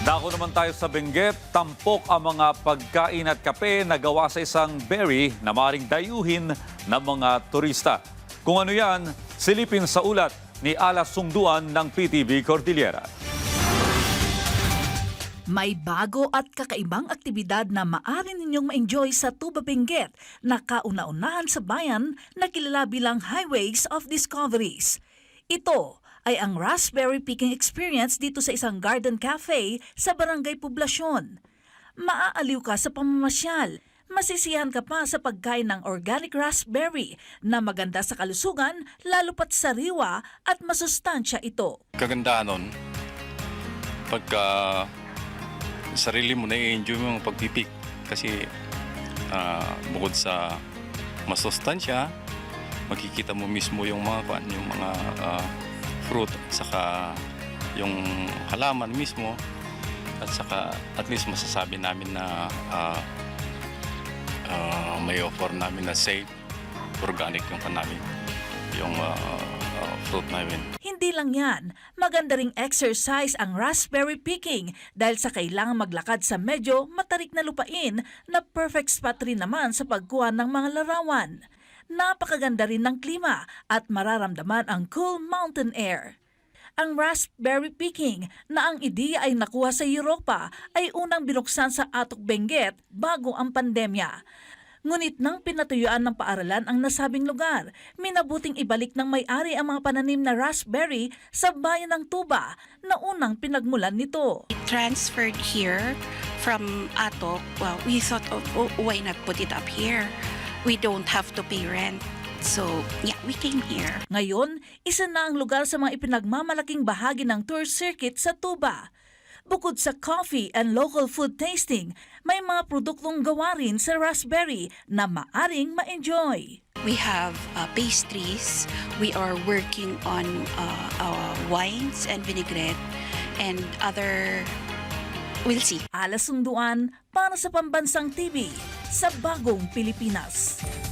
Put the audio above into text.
Dako naman tayo sa Benguet, tampok ang mga pagkain at kape na gawa sa isang berry na maring dayuhin ng mga turista. Kung ano yan, silipin sa ulat ni Ala Sungduan ng PTV Cordillera. May bago at kakaibang aktibidad na maaari ninyong ma-enjoy sa Tuba Benguet na kauna-unahan sa bayan na kilala bilang Highways of Discoveries. Ito ay ang raspberry picking experience dito sa isang garden cafe sa Barangay Poblasyon. Maaaliw ka sa pamamasyal. Masisiyahan ka pa sa pagkain ng organic raspberry na maganda sa kalusugan, lalo pat sariwa at masustansya ito. Kagandahan nun, pagka sarili mo na-enjoy mo yung pagpipik kasi bukod sa masustansya, makikita mo mismo yung mga fruit at saka yung halaman mismo at saka at least masasabi namin na may offer namin na safe, organic yung fruit namin. Hindi lang yan, maganda ring exercise ang raspberry picking dahil sa kailangan maglakad sa medyo matarik na lupain na perfect spot rin naman sa pagkuha ng mga larawan. Napakaganda rin ng klima at mararamdaman ang cool mountain air. Ang raspberry picking na ang ideya ay nakuha sa Europa ay unang binuksan sa Atok Benguet bago ang pandemya. Ngunit nang pinatuyuan ng paaralan ang nasabing lugar, minabuting ibalik ng may-ari ang mga pananim na raspberry sa bayan ng Tuba na unang pinagmulan nito. Transferred here from Atok. Well, we thought, why not put it up here? We don't have to pay rent. So, yeah, we came here. Ngayon, isa na ang lugar sa mga ipinagmamalaking bahagi ng tour circuit sa Tuba. Bukod sa coffee and local food tasting, may mga produktong gawa rin sa raspberry na maaring ma-enjoy. We have pastries. We are working on wines and vinaigrette and other... We'll see. Ala Sunduan para sa Pambansang TV sa Bagong Pilipinas.